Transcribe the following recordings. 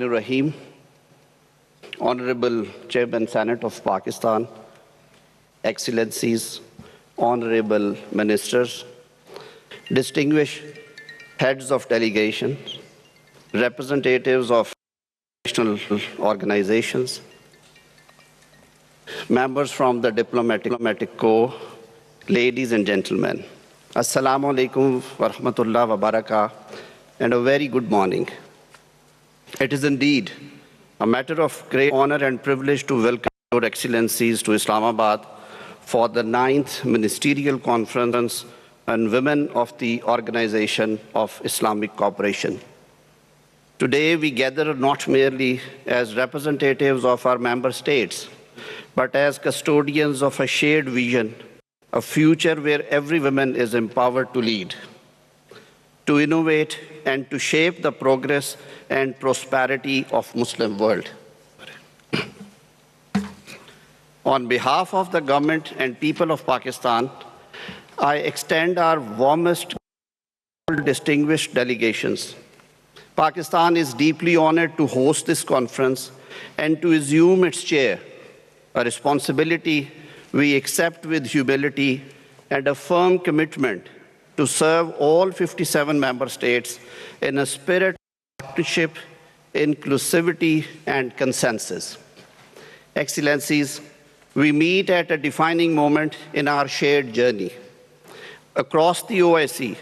Rahmanir Rahim, Honorable Chairman Senate of Pakistan, Excellencies, Honorable Ministers, distinguished heads of delegations, representatives of national organizations, members from the diplomatic corps, ladies and gentlemen. Assalamu alaikum wa rahmatullah wa barakatuh, and a very good morning. It is indeed a matter of great honor and privilege to welcome Your Excellencies to Islamabad for the 9th Ministerial Conference on Women of the Organization of Islamic Cooperation. Today we gather not merely as representatives of our member states, but as custodians of a shared vision, a future where every woman is empowered to lead, to innovate and to shape the progress and prosperity of Muslim world. On behalf of the government and people of Pakistan, I extend our warmest distinguished delegations. Pakistan is deeply honored to host this conference and to assume its chair, a responsibility we accept with humility and a firm commitment to serve all 57 member states in a spirit of partnership, inclusivity, and consensus. Excellencies, we meet at a defining moment in our shared journey. Across the OIC,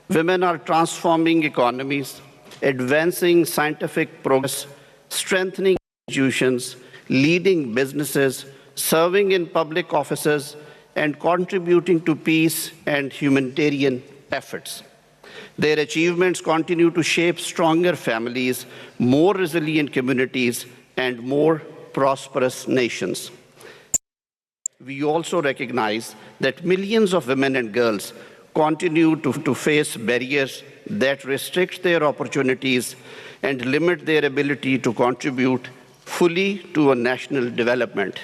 women are transforming economies, advancing scientific progress, strengthening institutions, leading businesses, serving in public offices, and contributing to peace and humanitarian efforts. Their achievements continue to shape stronger families, more resilient communities, and more prosperous nations. We also recognize that millions of women and girls continue to face barriers that restrict their opportunities and limit their ability to contribute fully to a national development.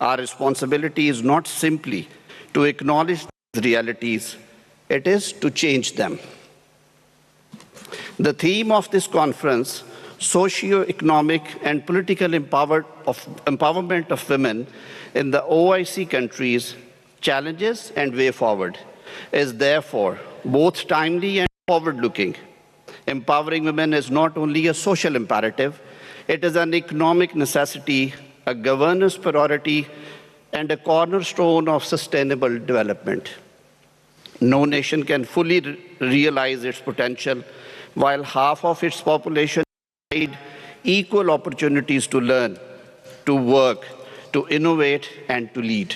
Our responsibility is not simply to acknowledge these realities, it is to change them. The theme of this conference, socio-economic and political empowerment of women in the OIC countries, challenges and way forward, is therefore both timely and forward-looking. Empowering women is not only a social imperative, it is an economic necessity, a governance priority, and a cornerstone of sustainable development. No nation can fully realize its potential while half of its population provide equal opportunities to learn, to work, to innovate, and to lead.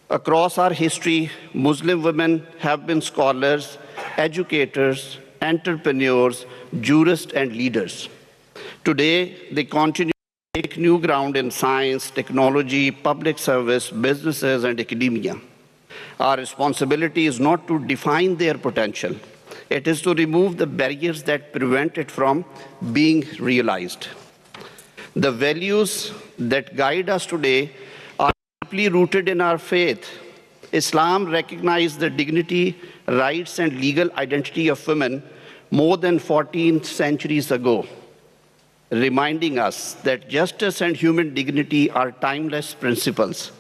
Across our history, Muslim women have been scholars, educators, entrepreneurs, jurists, and leaders. Today, they continue to take new ground in science, technology, public service, businesses, and academia. Our responsibility is not to define their potential. It is to remove the barriers that prevent it from being realized. The values that guide us today are deeply rooted in our faith. Islam recognized the dignity, rights, and legal identity of women more than 14 centuries ago, reminding us that justice and human dignity are timeless principles.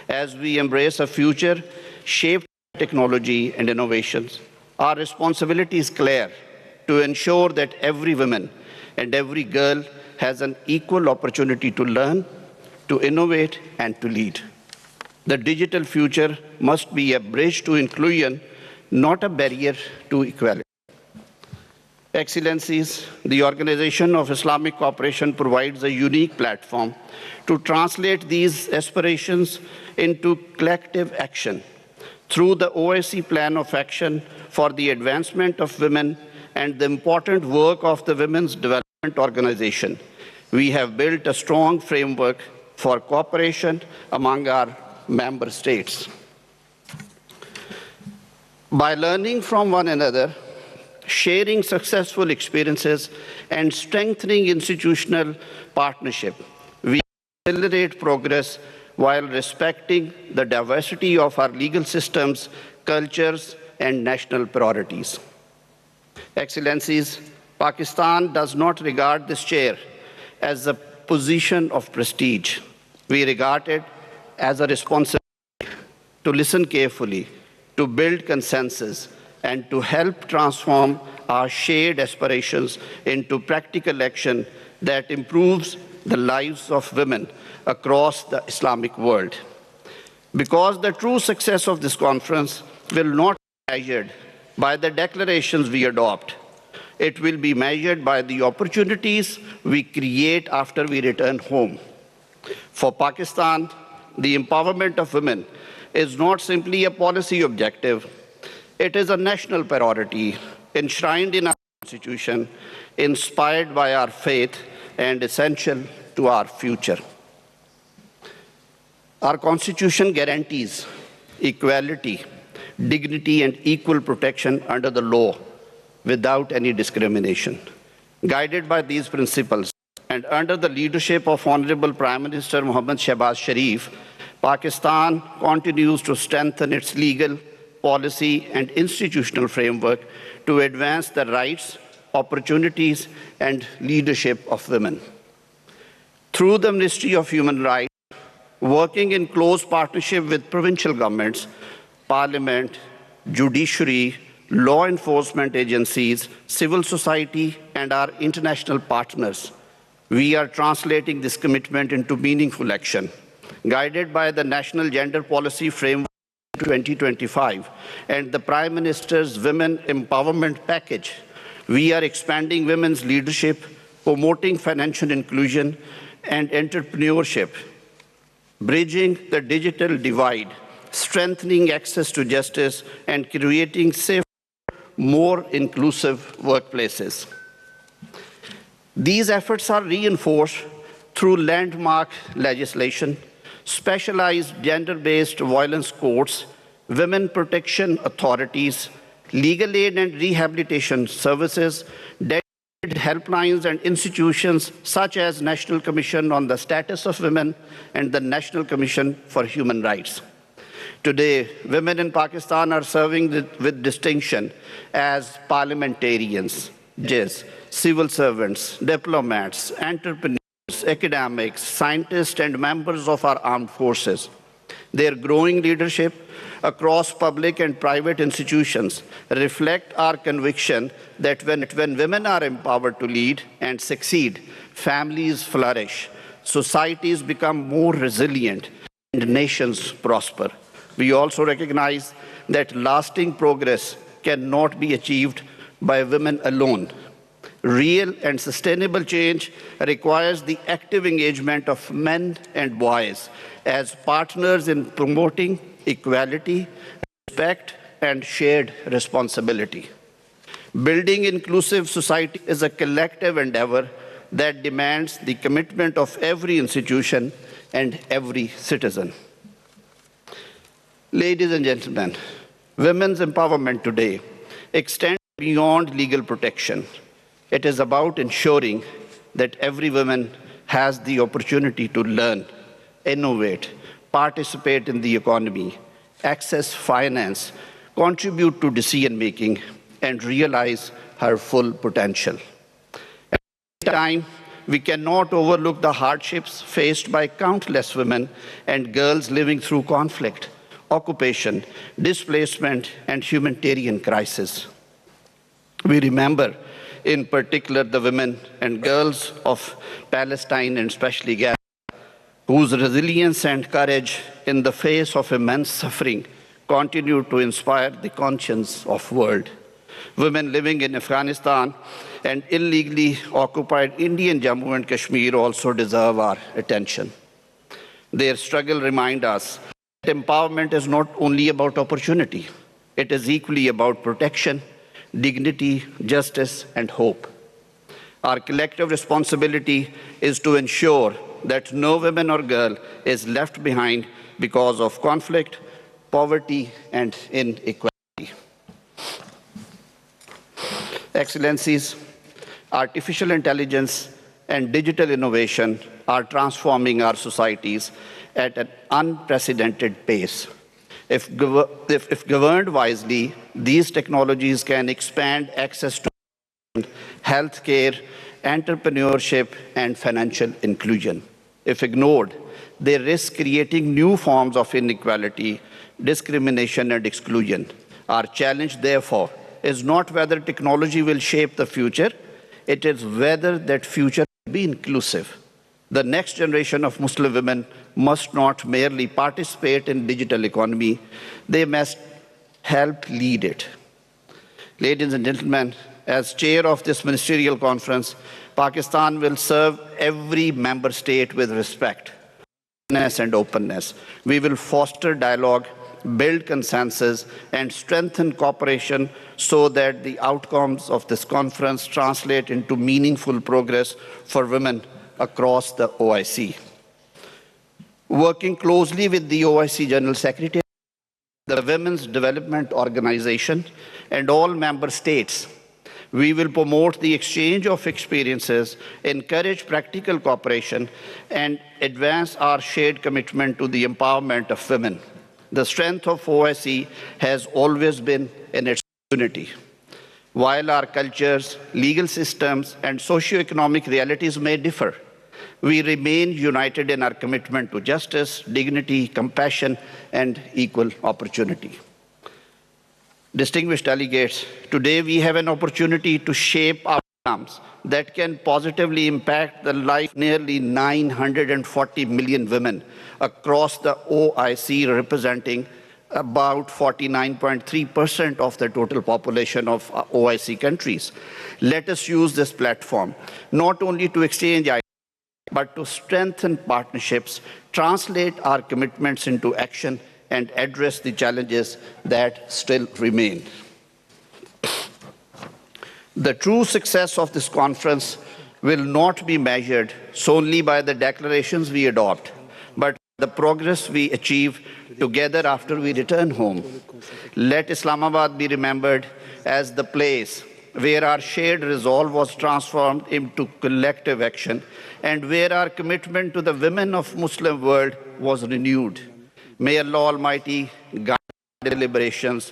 As we embrace a future shaped by technology and innovations, our responsibility is clear to ensure that every woman and every girl has an equal opportunity to learn, to innovate, and to lead. The digital future must be a bridge to inclusion, not a barrier to equality. Excellencies, the Organization of Islamic Cooperation provides a unique platform to translate these aspirations into collective action. Through the OIC Plan of Action for the Advancement of Women and the important work of the Women's Development Organization, we have built a strong framework for cooperation among our member states. By learning from one another, sharing successful experiences, and strengthening institutional partnership, we accelerate progress while respecting the diversity of our legal systems, cultures, and national priorities. Excellencies, Pakistan does not regard this chair as a position of prestige. We regard it as a responsibility to listen carefully, to build consensus, and to help transform our shared aspirations into practical action that improves the lives of women across the Islamic world. Because the true success of this conference will not be measured by the declarations we adopt. It will be measured by the opportunities we create after we return home. For Pakistan, the empowerment of women is not simply a policy objective. It is a national priority enshrined in our Constitution, inspired by our faith, and essential to our future. Our Constitution guarantees equality, dignity, and equal protection under the law without any discrimination. Guided by these principles and under the leadership of Honorable Prime Minister Mohammad Shehbaz Sharif, Pakistan continues to strengthen its legal, policy, and institutional framework to advance the rights, opportunities, and leadership of women. Through the Ministry of Human Rights, working in close partnership with provincial governments, parliament, judiciary, law enforcement agencies, civil society, and our international partners, we are translating this commitment into meaningful action. Guided by the National Gender Policy Framework 2025 and the Prime Minister's Women Empowerment Package, we are expanding women's leadership, promoting financial inclusion and entrepreneurship, bridging the digital divide, strengthening access to justice, and creating safer, more inclusive workplaces. These efforts are reinforced through landmark legislation, specialized gender-based violence courts, women protection authorities, legal aid and rehabilitation services, dedicated helplines and institutions such as National Commission on the Status of Women and the National Commission for Human Rights. Today, women in Pakistan are serving with distinction as parliamentarians, judges, civil servants, diplomats, entrepreneurs, academics, scientists, and members of our armed forces. Their growing leadership across public and private institutions reflect our conviction that when women are empowered to lead and succeed, families flourish, societies become more resilient, and nations prosper. We also recognize that lasting progress cannot be achieved by women alone. Real and sustainable change requires the active engagement of men and boys as partners in promoting equality, respect, and shared responsibility. Building inclusive society is a collective endeavor that demands the commitment of every institution and every citizen. Ladies and gentlemen, women's empowerment today extends beyond legal protection. It is about ensuring that every woman has the opportunity to learn, innovate, participate in the economy, access finance, contribute to decision-making, and realize her full potential. At the same time, we cannot overlook the hardships faced by countless women and girls living through conflict, occupation, displacement, and humanitarian crisis. We remember, in particular, the women and girls of Palestine and especially Gaza, whose resilience and courage in the face of immense suffering continue to inspire the conscience of the world. Women living in Afghanistan and illegally occupied Indian Jammu and Kashmir also deserve our attention. Their struggle reminds us that empowerment is not only about opportunity, it is equally about protection, dignity, justice, and hope. Our collective responsibility is to ensure that no woman or girl is left behind because of conflict, poverty, and inequality. Excellencies, artificial intelligence and digital innovation are transforming our societies at an unprecedented pace. If governed wisely, these technologies can expand access to healthcare, entrepreneurship, and financial inclusion. If ignored, they risk creating new forms of inequality, discrimination, and exclusion. Our challenge, therefore, is not whether technology will shape the future, it is whether that future will be inclusive. The next generation of Muslim women must not merely participate in digital economy, they must help lead it. Ladies and gentlemen, as chair of this ministerial conference, Pakistan will serve every member state with respect, fairness, and openness. We will foster dialogue, build consensus, and strengthen cooperation so that the outcomes of this conference translate into meaningful progress for women across the OIC. Working closely with the OIC General Secretary, the Women's Development Organization, and all member states, we will promote the exchange of experiences, encourage practical cooperation, and advance our shared commitment to the empowerment of women. The strength of OIC has always been in its unity. While our cultures, legal systems, and socio-economic realities may differ, we remain united in our commitment to justice, dignity, compassion, and equal opportunity. Distinguished delegates, today we have an opportunity to shape outcomes that can positively impact the life of nearly 940 million women across the OIC, representing about 49.3% of the total population of OIC countries. Let us use this platform not only to exchange ideas, but to strengthen partnerships, translate our commitments into action, and address the challenges that still remain. The true success of this conference will not be measured solely by the declarations we adopt, but the progress we achieve together after we return home. Let Islamabad be remembered as the place where our shared resolve was transformed into collective action and where our commitment to the women of Muslim world was renewed. May Allah Almighty guide our deliberations